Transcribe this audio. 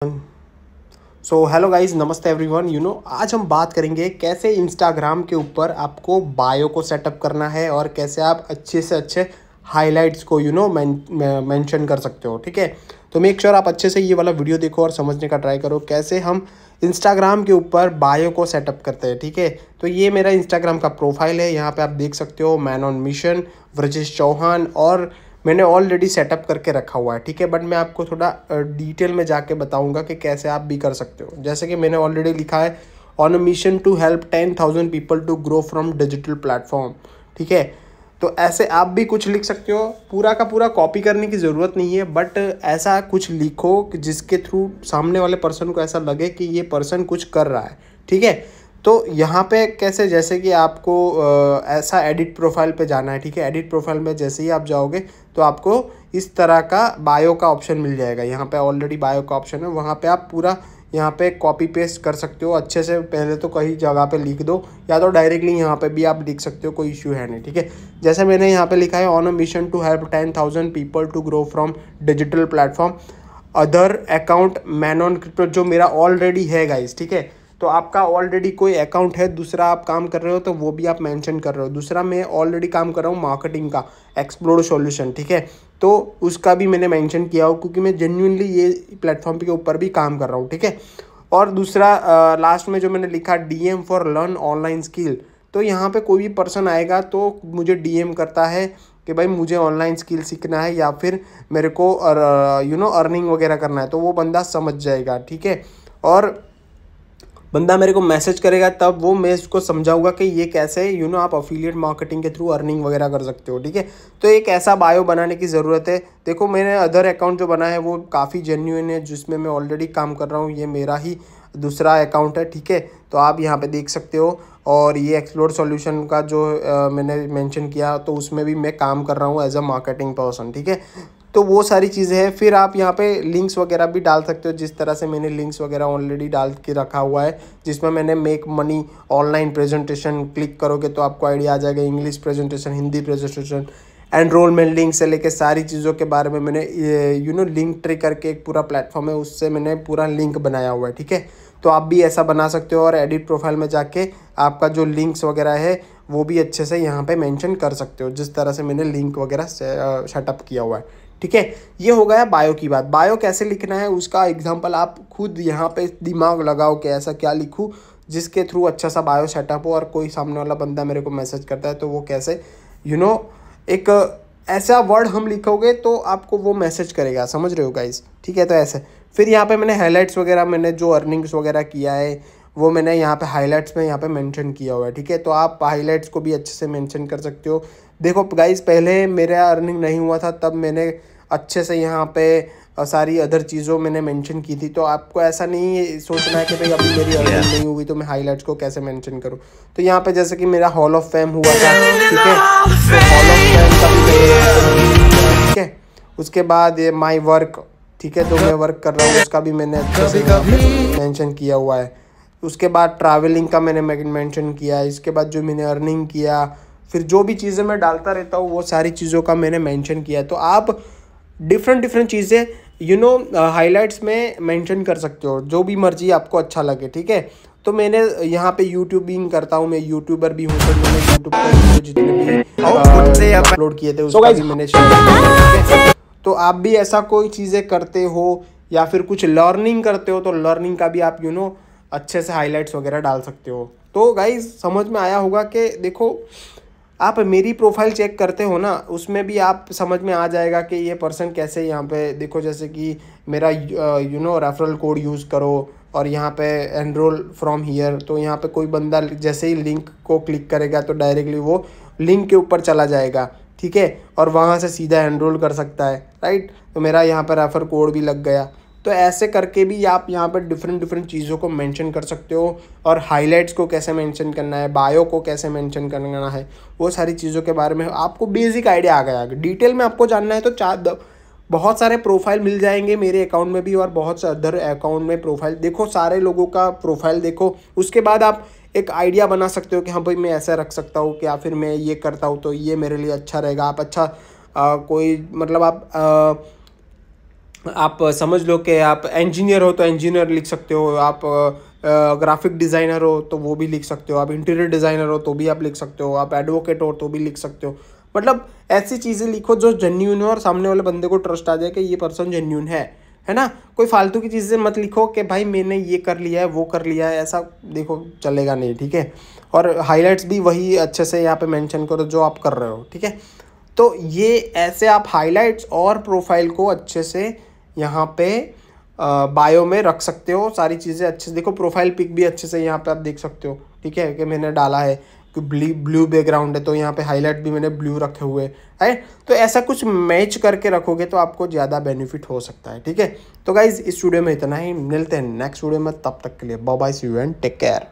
So hello guys, नमस्ते everyone. आज हम बात करेंगे कैसे इंस्टाग्राम के ऊपर आपको बायो को सेटअप करना है और कैसे आप अच्छे से अच्छे हाइलाइट्स को मेंशन कर सकते हो। ठीक है, तो मेक श्योर आप अच्छे से ये वाला वीडियो देखो और समझने का ट्राई करो कैसे हम इंस्टाग्राम के ऊपर बायो को सेटअप करते हैं। ठीक है, तो ये मेरा इंस्टाग्राम का प्रोफाइल है। यहाँ पे आप देख सकते हो man on mission Vrajesh Chauhan, और मैंने ऑलरेडी सेटअप करके रखा हुआ है। ठीक है, बट मैं आपको थोड़ा डिटेल में जाके बताऊंगा कि कैसे आप भी कर सकते हो। जैसे कि मैंने ऑलरेडी लिखा है on a mission to help 10,000 people to grow from digital platform. ठीक है, तो ऐसे आप भी कुछ लिख सकते हो। पूरा का पूरा कॉपी करने की ज़रूरत नहीं है, बट ऐसा कुछ लिखो कि जिसके थ्रू सामने वाले पर्सन को ऐसा लगे कि ये पर्सन कुछ कर रहा है। ठीक है, तो यहाँ पे कैसे, जैसे कि आपको ऐसा एडिट प्रोफाइल पे जाना है। ठीक है, एडिट प्रोफाइल में जैसे ही आप जाओगे तो आपको इस तरह का बायो का ऑप्शन मिल जाएगा। यहाँ पे ऑलरेडी बायो का ऑप्शन है, वहाँ पे आप पूरा यहाँ पे कॉपी पेस्ट कर सकते हो अच्छे से। पहले तो कहीं जगह पे लिख दो या तो डायरेक्टली यहाँ पे भी आप लिख सकते हो, कोई इश्यू है नहीं। ठीक है, जैसे मैंने यहाँ पे लिखा है on a mission to help 10,000 people to grow from digital platform other account man on crypto, जो मेरा ऑलरेडी है गाइस। ठीक है, तो आपका ऑलरेडी कोई अकाउंट है, दूसरा आप काम कर रहे हो तो वो भी आप मेंशन कर रहे हो। दूसरा मैं ऑलरेडी काम कर रहा हूँ मार्केटिंग का, एक्सप्लोर सॉल्यूशन। ठीक है, तो उसका भी मैंने मेंशन किया हो क्योंकि मैं जेन्युइनली ये प्लेटफॉर्म के ऊपर भी काम कर रहा हूँ। ठीक है, और दूसरा लास्ट में जो मैंने लिखा DM for learn online skill, तो यहाँ पे कोई भी पर्सन आएगा तो मुझे डीएम करता है कि भाई मुझे ऑनलाइन स्किल सीखना है या फिर मेरे को अर्निंग वगैरह करना है, तो वो बंदा समझ जाएगा। ठीक है, और बंदा मेरे को मैसेज करेगा तब वो मैं इसको समझाऊंगा कि ये कैसे आप अफिलिएट मार्केटिंग के थ्रू अर्निंग वगैरह कर सकते हो। ठीक है, तो एक ऐसा बायो बनाने की ज़रूरत है। देखो मैंने अदर अकाउंट जो बना है वो काफ़ी जेन्युइन है, जिसमें मैं ऑलरेडी काम कर रहा हूँ। ये मेरा ही दूसरा अकाउंट है। ठीक है, तो आप यहाँ पे देख सकते हो। और ये एक्सप्लोर सॉल्यूशन का जो मैंने मेंशन किया तो उसमें भी मैं काम कर रहा हूँ एज अ मार्केटिंग पर्सन। ठीक है, तो वो सारी चीज़ें हैं। फिर आप यहाँ पे लिंक्स वगैरह भी डाल सकते हो, जिस तरह से मैंने लिंक्स वगैरह ऑलरेडी डाल के रखा हुआ है, जिसमें मैंने make money online presentation click करोगे तो आपको आइडिया आ जाएगा। English presentation, Hindi presentation, enrolment link से लेके सारी चीज़ों के बारे में मैंने लिंक ट्री करके एक पूरा प्लेटफॉर्म है, उससे मैंने पूरा लिंक बनाया हुआ है। ठीक है, तो आप भी ऐसा बना सकते हो और एडिट प्रोफाइल में जाके आपका जो लिंक्स वगैरह है वो भी अच्छे से यहाँ पे मेंशन कर सकते हो, जिस तरह से मैंने लिंक वगैरह सेटअप किया हुआ है। ठीक है, ये हो गया बायो की बात। बायो कैसे लिखना है उसका एग्जांपल आप खुद यहाँ पे दिमाग लगाओ कि ऐसा क्या लिखूँ जिसके थ्रू अच्छा सा बायो सेटअप हो, और कोई सामने वाला बंदा मेरे को मैसेज करता है तो वो कैसे एक ऐसा वर्ड हम लिखोगे तो आपको वो मैसेज करेगा। समझ रहे हो गाइस? ठीक है, तो ऐसे फिर यहाँ पे मैंने हाईलाइट्स वगैरह, मैंने जो अर्निंग्स वगैरह किया है वो मैंने यहाँ पे हाईलाइट्स में यहाँ पे मेंशन किया हुआ है। ठीक है, तो आप हाईलाइट्स को भी अच्छे से मेंशन कर सकते हो। देखो गाइस, पहले मेरा अर्निंग नहीं हुआ था तब मैंने अच्छे से यहाँ पे सारी अदर चीज़ों मैंने मेंशन की थी। तो आपको ऐसा नहीं सोचना है कि भाई अभी मेरी अर्निंग नहीं हुई तो मैं हाईलाइट्स को कैसे मेंशन करूँ। तो यहाँ पे जैसे कि मेरा हॉल ऑफ फेम हुआ था। ठीक है, तो हॉल ऑफ फेम का भी मैंने, ठीक है, उसके बाद ये माई वर्क, ठीक है, जो मैं वर्क कर रहा हूँ उसका भी मैंने अच्छे से मेंशन किया हुआ है। उसके बाद ट्रैवलिंग का मैंने मेंशन किया। इसके बाद जो मैंने अर्निंग किया, फिर जो भी चीज़ें मैं डालता रहता हूँ वो सारी चीज़ों का मैंने मेंशन किया। तो आप डिफरेंट चीज़ें हाइलाइट्स में मेंशन कर सकते हो, जो भी मर्जी आपको अच्छा लगे। ठीक है, तो मैंने यहाँ पे यूट्यूबिंग करता हूँ, मैं यूट्यूबर भी हूँ, तो मैंने यूट्यूब पर वीडियो जितने भी अपलोड किए थे उसका भी मैंने शेयर किया। ठीक है, तो आप भी ऐसा कोई चीज़ें करते हो या फिर कुछ लर्निंग करते हो तो लर्निंग का भी आप अच्छे से हाइलाइट्स वगैरह डाल सकते हो। तो गाइज समझ में आया होगा कि देखो आप मेरी प्रोफाइल चेक करते हो ना, उसमें भी आप समझ में आ जाएगा कि ये पर्सन कैसे। यहाँ पे देखो जैसे कि मेरा रेफरल कोड यूज़ करो और यहाँ पे एनरोल फ्रॉम हियर, तो यहाँ पे कोई बंदा जैसे ही लिंक को क्लिक करेगा तो डायरेक्टली वो लिंक के ऊपर चला जाएगा। ठीक है, और वहाँ से सीधा एनरोल कर सकता है। राइट, तो मेरा यहाँ पर रेफर कोड भी लग गया। तो ऐसे करके भी आप यहाँ पर डिफरेंट चीज़ों को मेंशन कर सकते हो, और हाइलाइट्स को कैसे मेंशन करना है, बायो को कैसे मेंशन करना है, वो सारी चीज़ों के बारे में आपको बेसिक आइडिया आ गया। डिटेल में आपको जानना है तो बहुत सारे प्रोफाइल मिल जाएंगे मेरे अकाउंट में भी, और बहुत से अदर अकाउंट में प्रोफाइल देखो, सारे लोगों का प्रोफाइल देखो, उसके बाद आप एक आइडिया बना सकते हो कि हाँ भाई मैं ऐसा रख सकता हूँ, या फिर मैं ये करता हूँ तो ये मेरे लिए अच्छा रहेगा। आप अच्छा कोई मतलब आप आप समझ लो कि आप इंजीनियर हो तो इंजीनियर लिख सकते हो, आप ग्राफिक डिज़ाइनर हो तो वो भी लिख सकते हो, आप इंटीरियर डिज़ाइनर हो तो भी आप लिख सकते हो, आप एडवोकेट हो तो भी लिख सकते हो। मतलब ऐसी चीज़ें लिखो जो जेन्यून हो और सामने वाले बंदे को ट्रस्ट आ जाए कि ये पर्सन जेन्यून है ना। कोई फालतू की चीज़ें मत लिखो कि भाई मैंने ये कर लिया है वो कर लिया है, ऐसा देखो चलेगा नहीं, ठीक है। और हाईलाइट्स भी वही अच्छे से यहाँ पे मेंशन करो जो आप कर रहे हो, ठीक है। तो ये ऐसे आप हाईलाइट्स और प्रोफाइल को अच्छे से यहाँ पे बायो में रख सकते हो। सारी चीज़ें अच्छे से देखो, प्रोफाइल पिक भी अच्छे से यहाँ पे आप देख सकते हो, ठीक है, कि मैंने डाला है कि ब्लू बैकग्राउंड है तो यहाँ पे हाईलाइट भी मैंने ब्लू रखे हुए है। तो ऐसा कुछ मैच करके रखोगे तो आपको ज़्यादा बेनिफिट हो सकता है, ठीक है। तो गाइज़ इस वीडियो में इतना ही, मिलते हैं नेक्स्ट वीडियो में, तब तक के लिए bye bye, see you and take care.